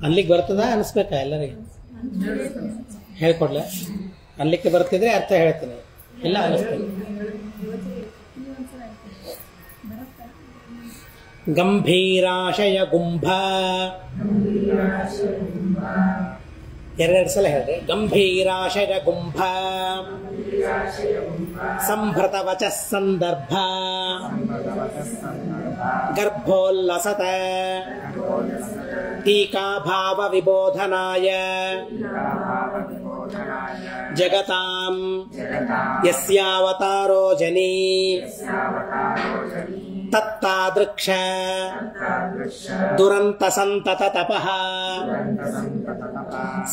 ಅನ್ಲಿಕ್ಕೆ ಬರ್ತದ ಅನಿಸ್ಬೇಕಾ ಎಲ್ಲರಿಗೆ? ಹೇಳ್ಕೊಡ್ಲ? ಅನ್ಲಿಕ್ಕೆ ಬರ್ತಿದ್ರೆ ಅರ್ಥ ಹೇಳ್ತೀನಿ, ಇಲ್ಲ ಅನಿಸ್ತೀನಿ. ಗಂಭೀರಾಶಯ ಗುಂಭ, ಎರಡೆರಡು ಸಲ ಹೇಳ್ರಿ. ಗಂಭೀರಾಶಯ ಗುಂಭ ಸಂಭೃತ ವಚಃ ಸಂದರ್ಭ ಗರ್ಭೋಲ್ಲಸತ ಟೀಕಾಭಾವ ವಿಬೋಧನಾಯ ಜಗತಾಂ ಯಸ್ಯಾವತಾರೋ ಜನಿ ತತ್ತಾದೃಕ್ಷ ದುರಂತ ಸಂತತ ತಪಃ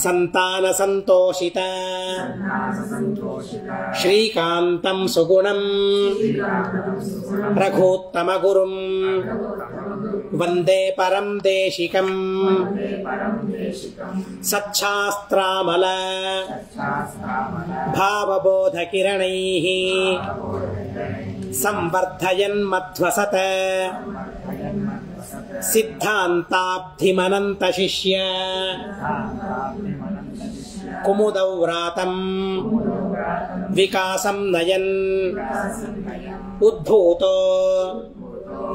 ಸಂತಾನ ಸಂತೋಷಿತ ಶ್ರೀಕಾಂತಂ ಸುಗುಣಂ ರಘೂತ್ತಮ ಗುರುಂ ವಂದೇ ಪರಂ ದೇಶಿಕಂ ಸಚ್ಛಾಸ್ತ್ರಾಮಲ ಭಾವಬೋಧ ಕಿರಣೈಃ ಸಂವರ್ಧಯನ್ ಮಧ್ವಸತ ಸಿದ್ಧಾಂತಾಬ್ಧಿಮನಂತ ಶಿಷ್ಯ ಕುಮುದೌವ್ರಾತಂ ವಿಕಾಸಂ ನಯನ್ ಉದ್ಭೂತೋ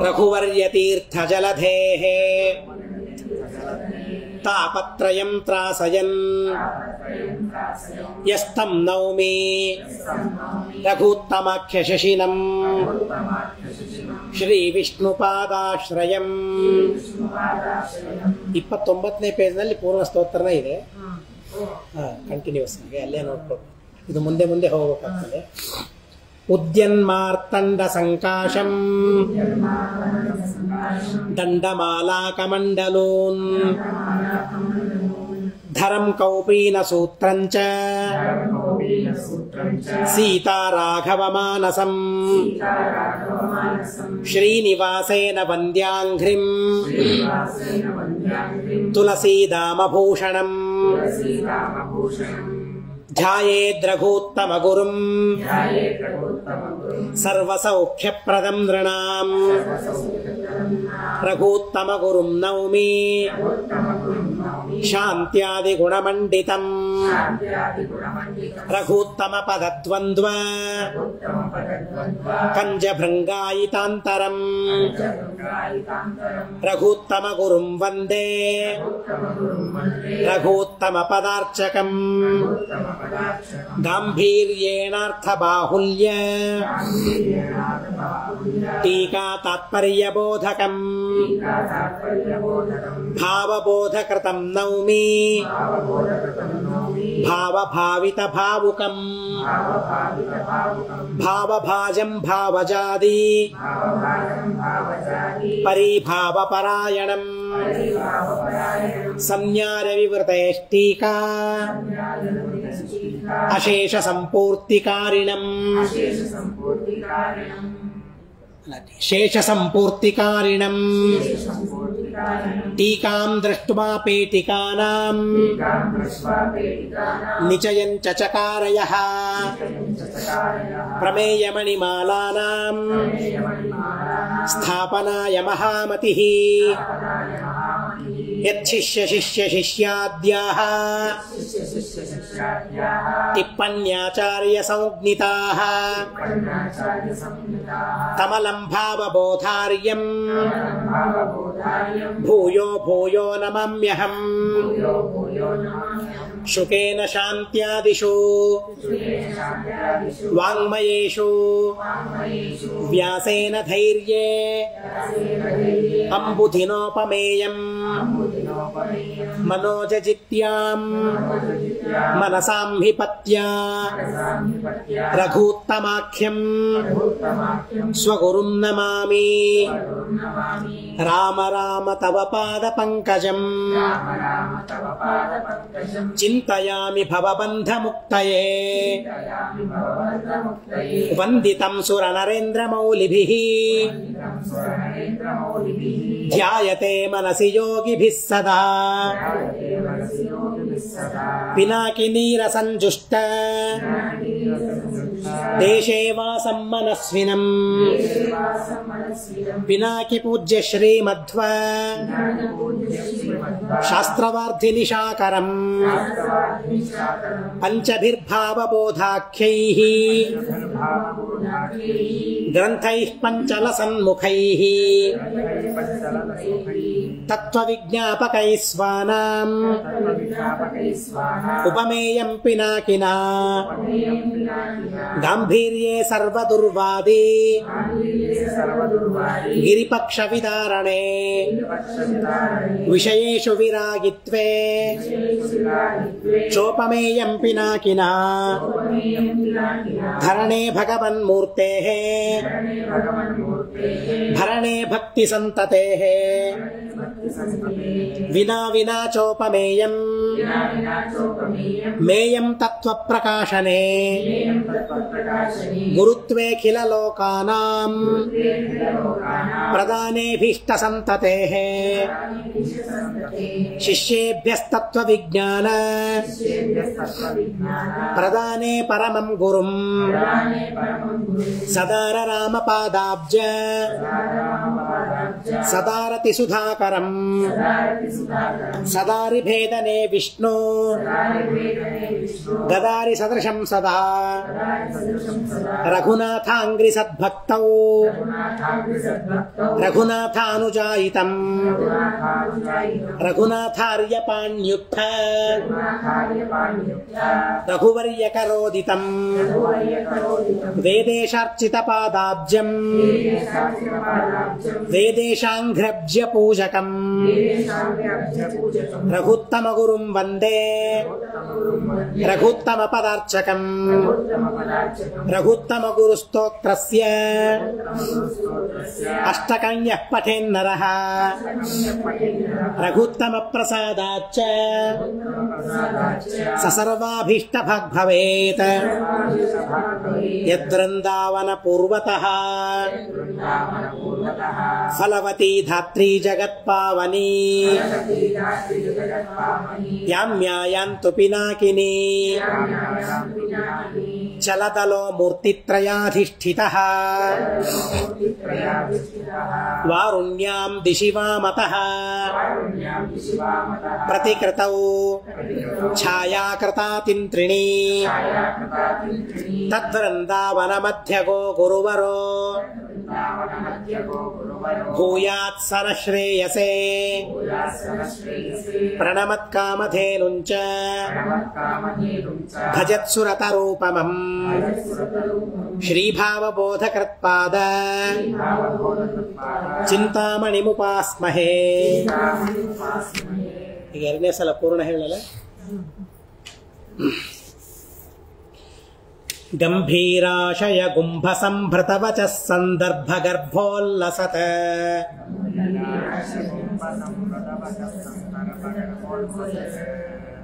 ರಘುವರ್ಯತೀರ್ಥ ಜಲಧೇಃ ತಾಪತ್ರಯಂ ತ್ರಾಸಯನ್ ಯಸ್ತಂ ನೌಮಿ ರಘೂತ್ತಮಾಖ್ಯ ಶಶಿನಂ ಶ್ರೀ ವಿಷ್ಣುಪಾದಾಶ್ರಯಂ. 29ನೇ ಪೇಜ್ನಲ್ಲಿ ಪೂರ್ಣ ಸ್ತೋತ್ರನೇ ಇದೆ. ಕಂಟಿನ್ಯೂಸ್ ಆಗಿ ಅಲ್ಲೇ ನೋಡ್ಕೊಂಡು ಇದು ಮುಂದೆ ಮುಂದೆ ಹೋಗಬೇಕಾಗ್ತದೆ. ಉದ್ಯನ್ಮಾರ್ತಂಡ ಸಂಕಾಶಂ ದಂಡಮಾಲಾಕಮಂಡಲೂನ್ ಧರಂ ಕೌಪೀನ ಸೂತ್ರಂಚ ಸೀತಾ ರಾಘವ ಮಾನಸಂ ಶ್ರೀನಿವಾಸೇನ ವಂದ್ಯಾಂಘ್ರಿಂ ತುಳಸೀದಾಮಭೂಷಣಂ ಧ್ಯಾಯೇದ್ರಘೂತ್ತಮ ಗುರುಂ ಸರ್ವಸೌಖ್ಯಪ್ರದಂ ನೃಣಾಂ ರಘೂತ್ತಮ ಗುರುಂ ನೌಮಿ ಶಾಂತ್ಯಾದಿ ಗುಣಮಂಡಿತಂ ರಘೂತ್ತಮ ಪದದ್ವಂದ್ವ ಕಂಜಭೃಂಗಾಯಿತಾಂತರಂ ರಘೂತ್ತಮ ಗುರುಂ ವಂದೇ ರಘೂತ್ತಮ ಪದಾರ್ಚಕಂ ಗಾಂಭೀರ್ಯೇಣಾರ್ಥ ಬಾಹುಲ್ಯ ಟೀಕಾ ತಾತ್ಪರ್ಯಬೋಧಕಂ ಭಾವಬೋಧಕೃತಂ ನೌಮಿ ಭಾವಭಾವಿತ ಭಾವುಕಂ ಭಾವಭಾಜಂ ಭಾವಜಾದಿ ಪರಿಭಾವಪರಾಯಣಂ ಸಂಜ್ಞಾರವಿವೃತೈಷ್ಟೀಕಾ ಅಶೇಷ ಸಂಪೂರ್ತಿಕಾರಿಣಂ ಶೇಷ ಸಂಪೂರ್ತಿಕಾರಿಣಂ ಟೀಕಾಂ ದೃಷ್ಟ್ವಾ ಪೇಟಿಕಾನಾಂ ನಿಚಯಂ ಚಚಕಾರಯಃ ಪ್ರಮೇಯಮಣಿಮಾಲಾನಾಂ ಸ್ಥಾಪನಾಯ ಮಹಾಮತಿಃ ಯಚ್ಚಿಷ್ಯ ಶಿಷ್ಯ ಶಿಷ್ಯಾದ್ಯಾಃ ಟಿಪ್ಪಣ್ಯಾಚಾರ್ಯ ಸಂಜ್ಞಿತಾಃ ಕಮಲಂ ಭಾವಬೋಧಾರ್ಯಂ ಭೂಯೋ ಭೂಯೋ ನಮಾಮ್ಯಹಂ ಶುಕೇನ ಶಾಂತ್ಯಾದಿಷು ವಾಂಗ್ಮಯೇಷು ವ್ಯಾಸೇನ ಧೈರ್ಯೇ ಅಂಬುಧಿನೋಪಮೇಯಂ ಮನೋಜಜಿತ್ಯಾಂ ಮನಸಾಂ ಹಿ ಪತ್ಯಾ ರಘೂತ್ತಮಾಖ್ಯಂ ಸ್ವಗುರುಂ ನಮಾಮಿ ರಾಮ ರಾಮ ತವ ಪಾದ ಪಂಕಜಂ ಚಿಂತಯಾಮಿ ಭವಬಂಧ ಮುಕ್ತಯೇ ವಂದಿತಂ ಸುರ ನರೇಂದ್ರ ಮೌಲಿಭಿಃ ಧ್ಯಾಯತೆ ಮನಸಿ ಯೋಗಿಭಿಃ ಸದಾ ಪಿನಾಕಿ ನೀರ ಸಂಜುಷ್ಟ దేశే వాసం మనస్వినం పినాకి పూజ్య శ్రీమధ్వ శాస్త్రవార్ధి నిశాకరం పంచభిర్భావబోధాఖ్యైః గ్రంథైః పంచలసన్ముఖైః తత్వవిజ్ఞాపకైః స్వానాం ఉపమేయం పినాకినా గాంభీర్యే సర్వదుర్వాది గిరిపక్ష విదారణే విషయేషు విరాగిత్వే చోపమేయం పినాకినా ధరణే భగవన్మూర్తేః భరణే భక్తి సంతతేః వినా వినా చోపమేయం మేయం తత్వప్రకాశనే గురుత్వేఖిల లోకానాం ప్రదానేభీష్ట సంతతేః శిష్యేభ్యస్తత్వ విజ్ఞాన ప్రదానే పరమం గురుం సదార రామపాదాబ్జ సదారతి సుధాకరం సదారి భేదనే విష్ణు గదారి సదృశం సదా రఘునాథాంగ్రి సద్భక్తౌ రఘునాథానుజాయితం రఘునాథార్యపాణ్యుక్త రఘువర్యకరోదితం వేదేశార్చిత పాదాబ్జం వేదేశాంఘ్రబ్జ్య పూజకం రఘుత్తమ గురుం వందే రఘుత్తమ పదార్చకం రఘుత్తమ గురు స్తోత్రస్య అష్టకన్యః పఠేన్నరః రఘుత్తమ ప్రసాదాచ్చ ససర్వాభీష్ట భాగ్ భవేత్ యద్వృందావన పూర్వతః ఫలవతీ ధాత్రీ జగత్పావనీ యామ్యాయాంతు పినాకినీ చలతలో మూర్తిత్రయాధిష్ఠితః వారుణ్యాం దిశి వామతః ప్రతికృతౌ ఛాయాకృతాతింత్రిణీ తద్వృందావన మధ్యగో గురువరో భూయాత్ సరశ్రేయసే ప్రణమత్కామధేనుంచ భజత్సురతరూపమం శ్రీభావబోధకృత్పాద చింతామణిముపాస్మహే. ಈಗ ಎರಡನೇ ಸಲ ಪೂರ್ಣ ಹೇಳಲ್ಲ. ಗಂಭೀರಾಶಯ ಗುಂಭ ಸಂಭೃತವಚ ಸಂದರ್ಭ ಗರ್ಭೋಲ್ಲಸತ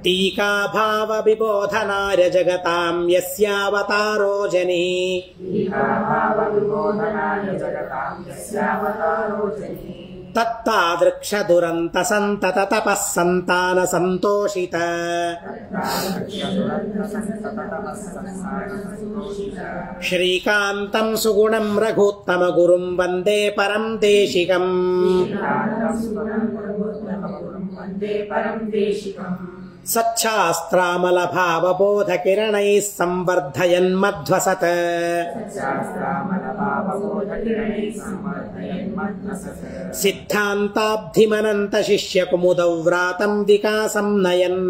टीका भाव विबोधनाय जगतां यस्यावतारो जनी तत्तादृक्ष दुरंत संतत तपः संतान संतोषित श्रीकान्तं सुगुणं रघुत्तम गुरुं वन्दे परं देशिकम् सच्छास्त्रामल भावबोध किरणैः संवर्धयन् मध्वसत् सिद्धान्ताब्धिमनन्त शिष्य कुमुदौ व्रातं विकासं नयन्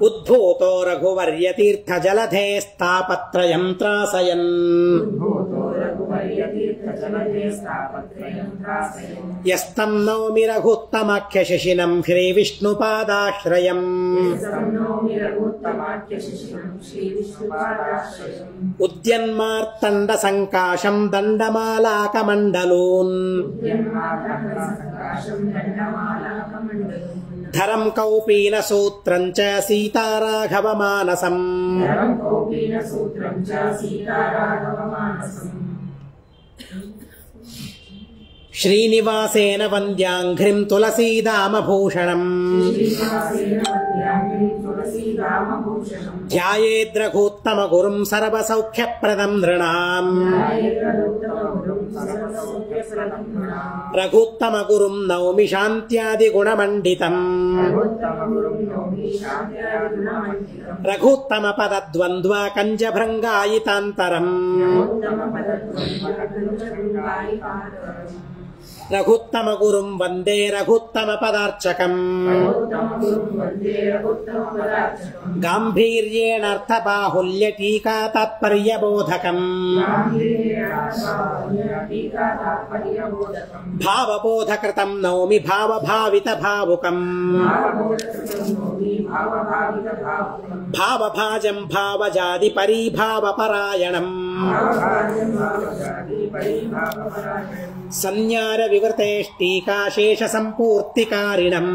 उद्भूतो रघुवर्यतीर्थ जलधे स्थापत्रयं त्रासयन् यस्तं नौमि रघुत्तमाख्य शशिनं श्रीविष्णुपादाश्रयम् उद्यन्मार्तण्ड संकाशं दण्डमालाकमण्डलून् धरं कौपीन सूत्रं च सीताराघवमानसम् श्रीनिवासेन वन्द्याङ्घ्रिं तुलसीदामभूषणम् ధ్యాయేద్రఘూత్తమగురుం సర్వసౌఖ్యప్రదం నృణాం రఘూత్తమగురుం నౌమి శాంత్యాదిగుణమండితం రఘూత్తమపదద్వంద్వ కంజభృంగాయితాంతరం రఘుత్తమగురుం వందే రఘుత్తమపదార్చకం గాంభీర్యేణార్థబాహుల్య టీకా తాత్పర్యబోధకం భావబోధకృతం నౌమి భావభావిత భావుకం భావభాజం భావజాది పరీభావపరాయణం సన్యార వివృతేష్టీకాశేష సంపూర్తికారిణం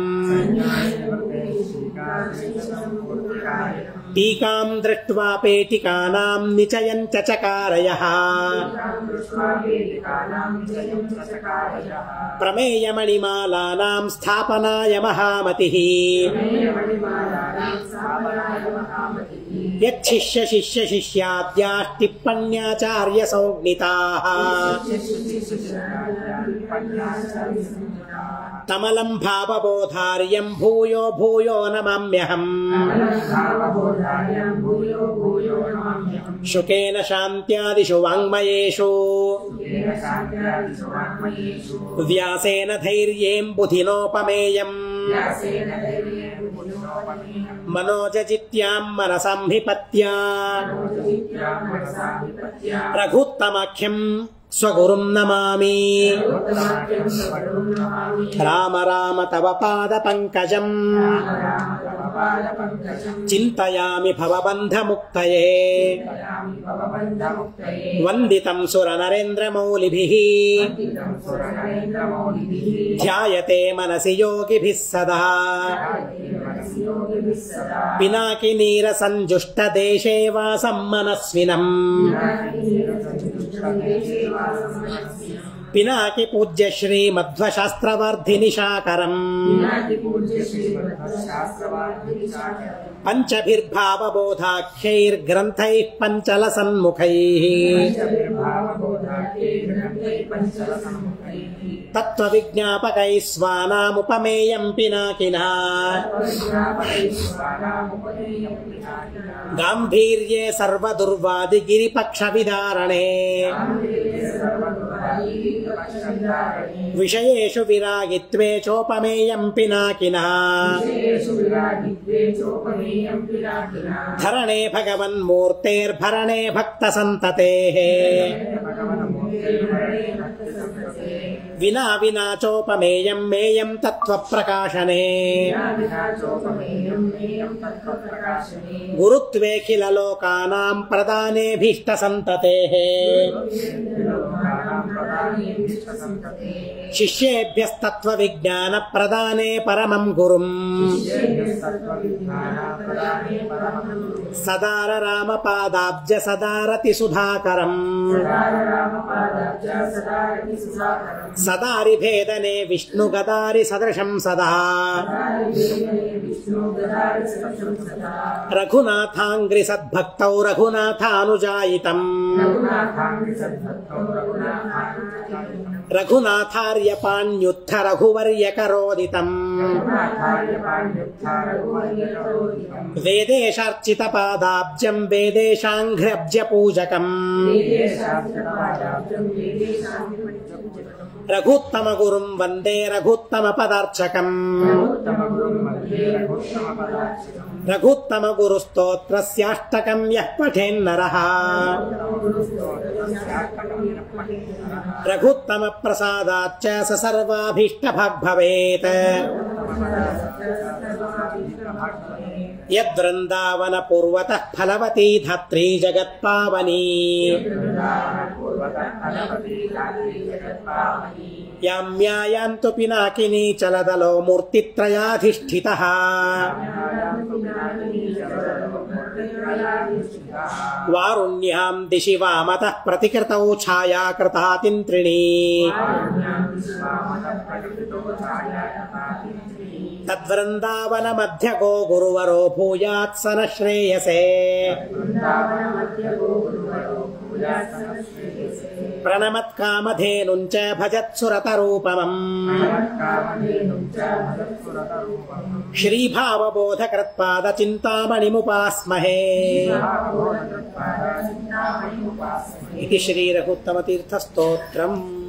టీకాం దృష్ట్వా పేటికానాం నిచయం చచకారయః ప్రమేయమణిమాలానాం స్థాపనాయ మహామతిః యచ్చిష్య శిష్య శిష్యాద్యాః టిప్పణ్యాచార్య సంజ్ఞితాః తమలం భావబోధార్యం భూయో భూయో నమామ్యహం శుకేన శాంత్యాదిషు వాङ्मयेषు వ్యాసేన ధైర్యేం బుధినోపమేయం మనోజజిత్యాం మనసంహిపత్యా రఘుత్తమాఖ్యం స్వగురుం నమామి రామ రామ తవ పాద పంకజం చింతయామి భవబంధముక్తయే వందితం సురనరేంద్రమౌళిభిః ధ్యాయతే మనసి యోగిభిः సదా పినాకినీరసంజుష్టదేశే వాసం మనస్వినం పినాకి పూజ్య శ్రీ మధ్వశాస్త్రవర్ధిని శాకరం పంచభిర్భావబోధాఖ్యైర్గ్రంథైః పంచల సన్ముఖైః తత్వవిజ్ఞాపకైః స్వానాముపమేయం పినాకినః గాంభీర్యే సర్వదుర్వాదిగిరిపక్షవిదారణే విషయేషు విరాగిత్వే చోపమేయం పినాకినః ధరణే భగవన్మూర్తేర్భరణే భక్తసంతతేః వినా వినా చోపమేయం మేయం తత్వప్రకాశనే గురుత్వేఖిల లోకానాం ప్రదానేభీష్టసంతతేః శిష్యేభ్యస్తత్వవిజ్ఞాన ప్రదానే పరమం గురుం సదార రామపాదాబ్జ సదారతి సుధాకరం సదారి భేదనే విష్ణుగదారి సదృశం సదా రఘునాథాంగ్రి సద్భక్తౌ రఘునాథానుజాయితం రఘునాథార్య పాణ్యుత్థ రఘువర్యకరోదితం వేదేశార్చిత పాదాబ్జం వేదేశాంఘ్రబ్జ పూజకం రఘుత్తమ గురుం వందే రఘుత్తమ పదార్చకం రఘుత్తమ గురు స్తోత్రస్యాష్టకం యః పఠేన్నరః రఘుత్తమ ప్రసాదాచ్చ స సర్వాభీష్టభాగ్ భవేత్ యద్వృందావన పూర్వతః ఫలవతీ ధాత్రీ జగత్పావనీ యామ్యాయాంతు పినాకినీ చలదలో మూర్తిత్రయాధిష్ఠితః वारुण्यां दिशि वामतः प्रतिकृतौ छायाकृता तिन्त्रिणी तद्वृन्दावनमध्यगो गुरुवरो भूयात् स नः श्रेयसे प्रणमत्कामधेनुञ्च भजत्सुरतरूपमम् श्रीभावबोधकृत्पादचिन्तामणिमुपास्महे इति श्रीरघुत्तमतीर्थस्तोत्रम्।